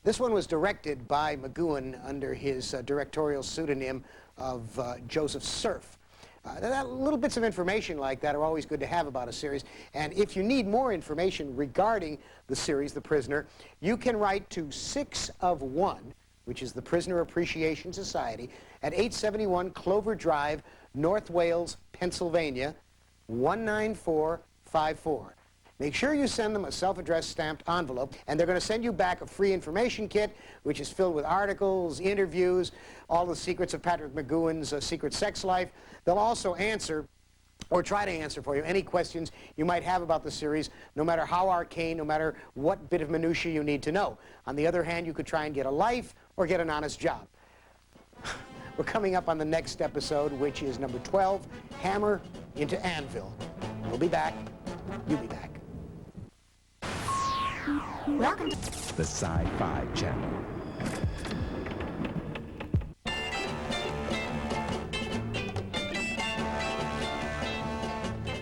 This one was directed by McGowan under his directorial pseudonym of Joseph Surf. Little bits of information like that are always good to have about a series. And if you need more information regarding the series, The Prisoner, you can write to 6 of 1, which is the Prisoner Appreciation Society, at 871 Clover Drive, North Wales, Pennsylvania, 19454. Make sure you send them a self-addressed stamped envelope, and they're going to send you back a free information kit, which is filled with articles, interviews, all the secrets of Patrick McGowan's secret sex life. They'll also answer, or try to answer for you, any questions you might have about the series, no matter how arcane, no matter what bit of minutiae you need to know. On the other hand, you could try and get a life or get an honest job. We're coming up on the next episode, which is number 12, Hammer into Anvil. We'll be back. You be back. Welcome to the Sci-Fi Channel.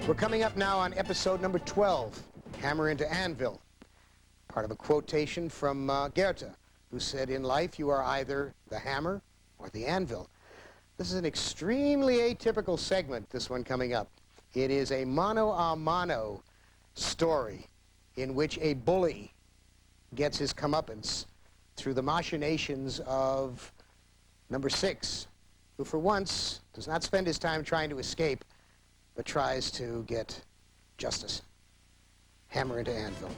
We're coming up now on episode number 12, Hammer into Anvil. Part of a quotation from Goethe, who said, "In life you are either the hammer or the anvil." This is an extremely atypical segment, this one coming up. It is a mano-a-mano story in which a bully gets his comeuppance through the machinations of number 6, who for once does not spend his time trying to escape, but tries to get justice. Hammer into Anvil.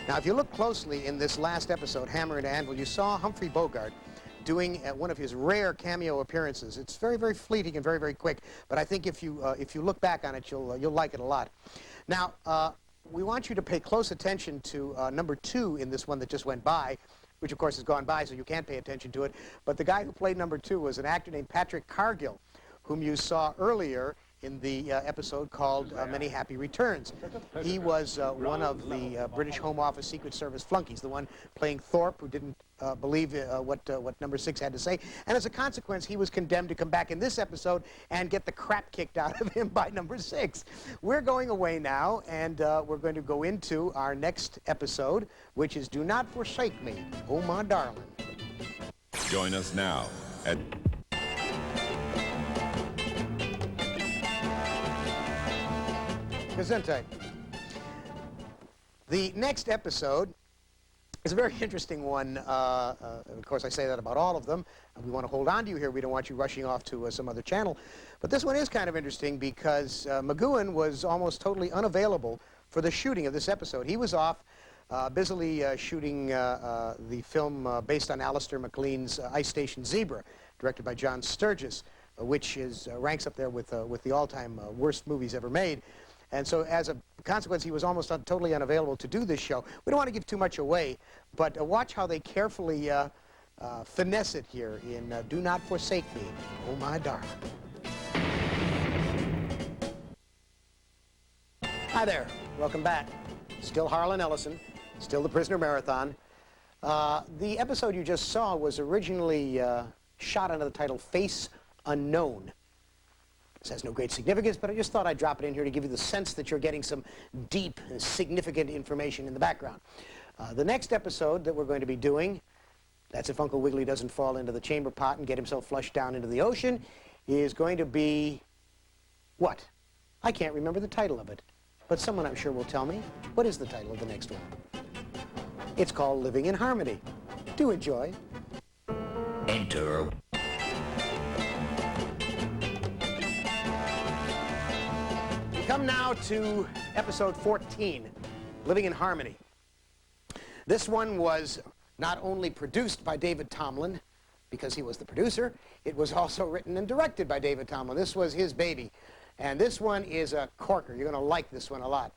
Now, if you look closely in this last episode, Hammer into Anvil, you saw Humphrey Bogart doing one of his rare cameo appearances. It's very, very fleeting and very, very quick, but I think if you look back on it, you'll like it a lot. Now, we want you to pay close attention to number 2 in this one that just went by, which of course has gone by, so you can't pay attention to it. But the guy who played number 2 was an actor named Patrick Cargill, whom you saw earlier in the episode called Many Happy Returns. He was one of the British Home Office Secret Service flunkies, the one playing Thorpe, who didn't believe what number 6 had to say. And as a consequence, he was condemned to come back in this episode and get the crap kicked out of him by number 6. We're going away now, and we're going to go into our next episode, which is Do Not Forsake Me, Oh My Darling. Join us now at Gesundheit. The next episode is a very interesting one. Of course, I say that about all of them. We want to hold on to you here. We don't want you rushing off to some other channel. But this one is kind of interesting because McGowan was almost totally unavailable for the shooting of this episode. He was off busily shooting the film based on Alistair MacLean's Ice Station Zebra, directed by John Sturges, which ranks up there with the all-time worst movies ever made. And so as a consequence, he was almost totally unavailable to do this show. We don't want to give too much away, but watch how they carefully finesse it here in Do Not Forsake Me, Oh My Darling. Hi there. Welcome back. Still Harlan Ellison, still the Prisoner Marathon. The episode you just saw was originally shot under the title Face Unknown. This has no great significance, but I just thought I'd drop it in here to give you the sense that you're getting some deep and significant information in the background. The next episode that we're going to be doing, that's if Uncle Wiggily doesn't fall into the chamber pot and get himself flushed down into the ocean, is going to be what? I can't remember the title of it, but someone I'm sure will tell me. What is the title of the next one? It's called Living in Harmony. Do enjoy. Enter. Come now to episode 14, Living in Harmony. This one was not only produced by David Tomlin, because he was the producer, it was also written and directed by David Tomlin. This was his baby. And this one is a corker. You're going to like this one a lot.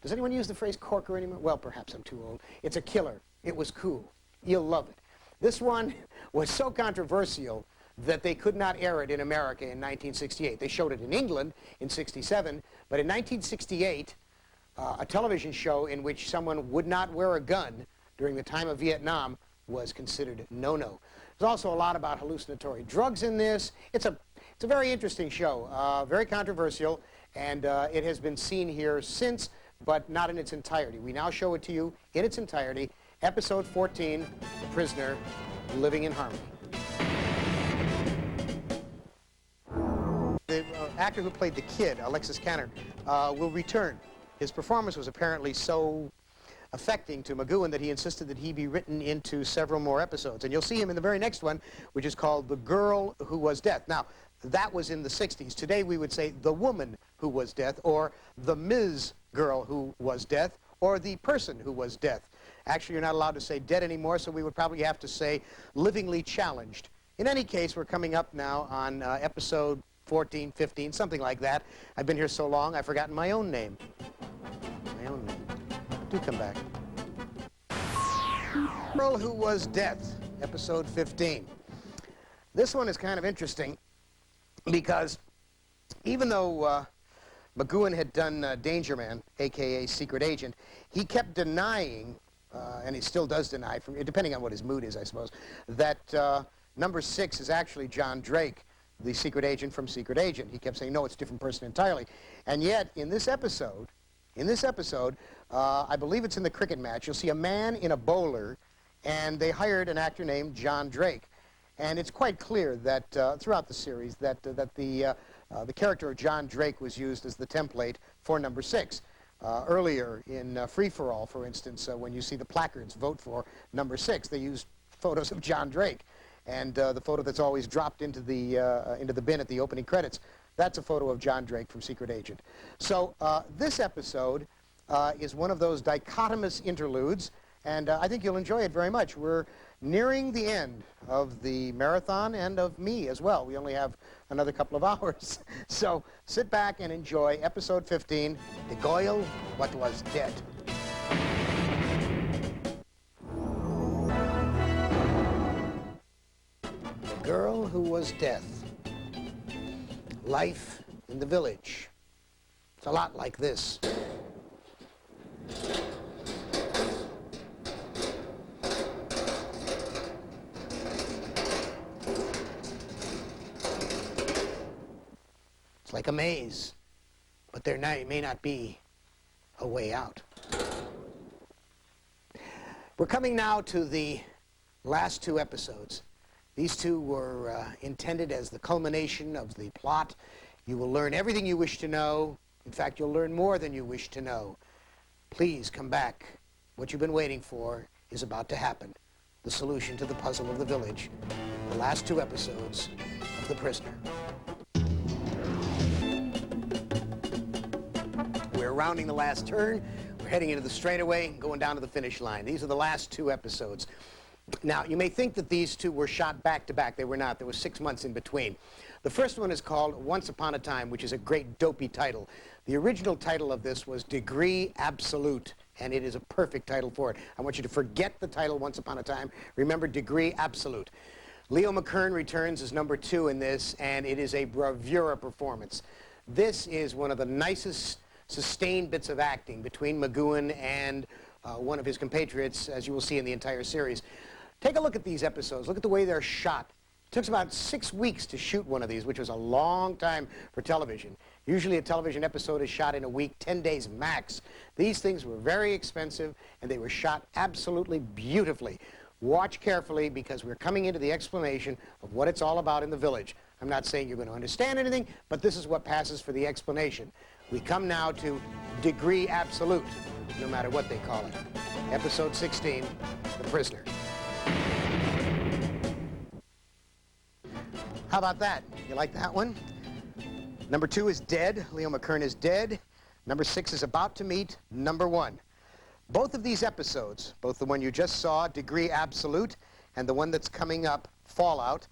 Does anyone use the phrase corker anymore? Well, perhaps I'm too old. It's a killer. It was cool. You'll love it. This one was so controversial that they could not air it in America in 1968. They showed it in England in 67, but in 1968, a television show in which someone would not wear a gun during the time of Vietnam was considered no-no. There's also a lot about hallucinatory drugs in this. It's a very interesting show, very controversial, and it has been seen here since, but not in its entirety. We now show it to you in its entirety. Episode 14, The Prisoner, Living in Harmony. The actor who played the kid, Alexis Canner, will return. His performance was apparently so affecting to McGowan that he insisted that he be written into several more episodes. And you'll see him in the very next one, which is called The Girl Who Was Death. Now, that was in the 60s. Today we would say The Woman Who Was Death, or The Ms. Girl Who Was Death, or The Person Who Was Death. Actually, you're not allowed to say dead anymore, so we would probably have to say livingly challenged. In any case, we're coming up now on episode 14, 15, something like that. I've been here so long, I've forgotten my own name. My own name. Do come back. Girl Who Was Death, episode 15. This one is kind of interesting because even though McGowan had done Danger Man, a.k.a. Secret Agent, he kept denying, and he still does deny, depending on what his mood is, I suppose, that number 6 is actually John Drake, the secret agent from Secret Agent. He kept saying, no, it's a different person entirely. And yet, in this episode, I believe it's in the cricket match, you'll see a man in a bowler, and they hired an actor named John Drake. And it's quite clear that throughout the series that the character of John Drake was used as the template for number 6. Earlier in Free For All, for instance, when you see the placards, vote for number 6, they used photos of John Drake. And the photo that's always dropped into the bin at the opening credits, that's a photo of John Drake from Secret Agent. So this episode is one of those dichotomous interludes, and I think you'll enjoy it very much. We're nearing the end of the marathon and of me as well. We only have another couple of hours. So sit back and enjoy episode 15, The Girl What Was Dead. The Girl Who Was Death. Life in the village. It's a lot like this. It's like a maze, but there may not be a way out. We're coming now to the last 2 episodes. These 2 were intended as the culmination of the plot. You will learn everything you wish to know. In fact, you'll learn more than you wish to know. Please come back. What you've been waiting for is about to happen. The solution to the puzzle of the village. The last 2 episodes of The Prisoner. We're rounding the last turn. We're heading into the straightaway, going down to the finish line. These are the last 2 episodes. Now, you may think that these 2 were shot back to back. They were not. There was 6 months in between. The first one is called Once Upon a Time, which is a great dopey title. The original title of this was Degree Absolute, and it is a perfect title for it. I want you to forget the title Once Upon a Time. Remember Degree Absolute. Leo McKern returns as number 2 in this, and it is a bravura performance. This is one of the nicest sustained bits of acting between McGowan and one of his compatriots, as you will see in the entire series. Take a look at these episodes. Look at the way they're shot. It took about 6 weeks to shoot one of these, which was a long time for television. Usually a television episode is shot in a week, 10 days max. These things were very expensive, and they were shot absolutely beautifully. Watch carefully, because we're coming into the explanation of what it's all about in the village. I'm not saying you're going to understand anything, but this is what passes for the explanation. We come now to Degree Absolute, no matter what they call it. Episode 16, The Prisoner. How about that? You like that one? Number 2 is dead. Leo McKern is dead. Number 6 is about to meet number 1. Both of these episodes, both the one you just saw, Degree Absolute, and the one that's coming up, Fallout,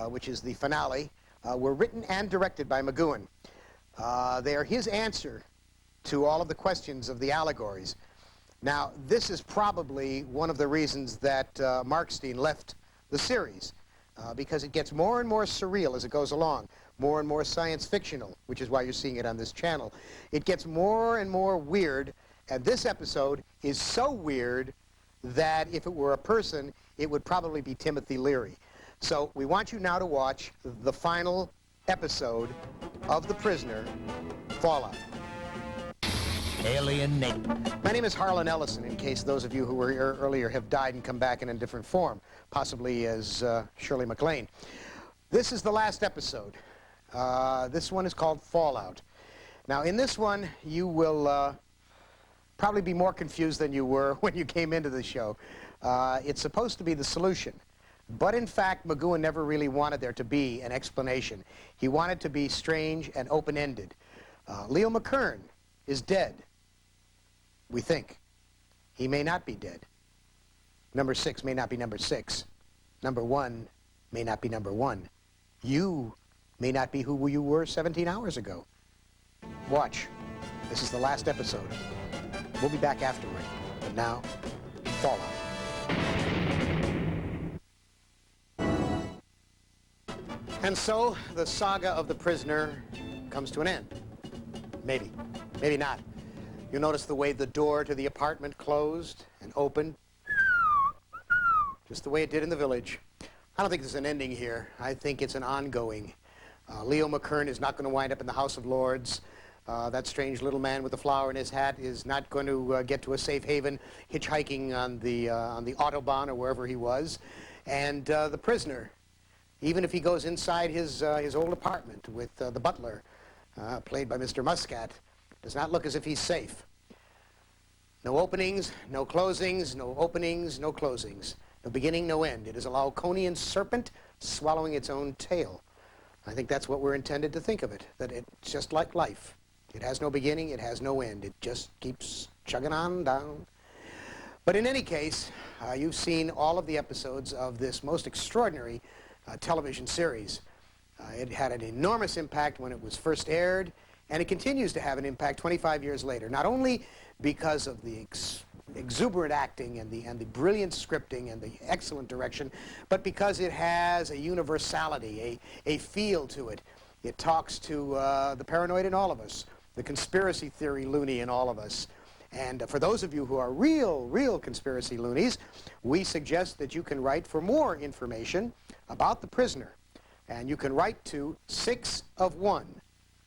which is the finale, were written and directed by McGowan. They are his answer to all of the questions of the allegories. Now, this is probably one of the reasons that Markstein left the series, because it gets more and more surreal as it goes along, more and more science fictional, which is why you're seeing it on this channel. It gets more and more weird, and this episode is so weird that if it were a person, it would probably be Timothy Leary. So we want you now to watch the final episode of The Prisoner, Fallout. Alienate. My name is Harlan Ellison, in case those of you who were here earlier have died and come back in a different form, possibly as Shirley MacLaine. This is the last episode. This one is called Fallout. Now, in this one, you will probably be more confused than you were when you came into the show. It's supposed to be the solution. But in fact, McGowan never really wanted there to be an explanation. He wanted to be strange and open-ended. Leo McKern is dead, we think. He may not be dead. Number 6 may not be number 6. Number 1 may not be number 1. You may not be who you were 17 hours ago. Watch. This is the last episode. We'll be back afterward. But now, Fallout. And so, the saga of the prisoner comes to an end. Maybe. Maybe not. You'll notice the way the door to the apartment closed and opened. Just the way it did in the village. I don't think there's an ending here. I think it's an ongoing. Leo McKern is not going to wind up in the House of Lords. That strange little man with the flower in his hat is not going to get to a safe haven hitchhiking on the Autobahn or wherever he was. And the prisoner, even if he goes inside his old apartment with the butler, played by Mr. Muscat, does not look as if he's safe. No openings, no closings, no openings, no closings. No beginning, no end. It is a Laoconian serpent swallowing its own tail. I think that's what we're intended to think of it, that it's just like life. It has no beginning, it has no end. It just keeps chugging on down. But in any case, you've seen all of the episodes of this most extraordinary television series. It had an enormous impact when it was first aired, and it continues to have an impact 25 years later, not only because of the exuberant acting and the brilliant scripting and the excellent direction, but because it has a universality, a feel to it. It talks to the paranoid in all of us, the conspiracy theory loony in all of us. And for those of you who are real conspiracy loonies, we suggest that you can write for more information about The Prisoner. And you can write to 6 of 1.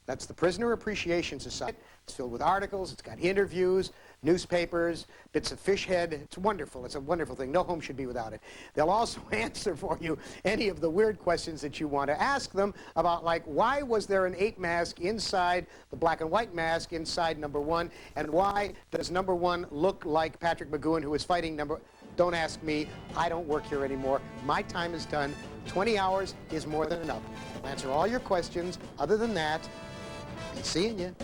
That's the Prisoner Appreciation Society. It's filled with articles, it's got interviews, newspapers, bits of fish head. It's wonderful. It's a wonderful thing. No home should be without it. They'll also answer for you any of the weird questions that you want to ask them about, like, why was there an 8 mask inside the black and white mask inside number 1, and why does number 1 look like Patrick McGowan, who is fighting number... Don't ask me. I don't work here anymore. My time is done. 20 hours is more than enough. I'll answer all your questions. Other than that, be seeing you.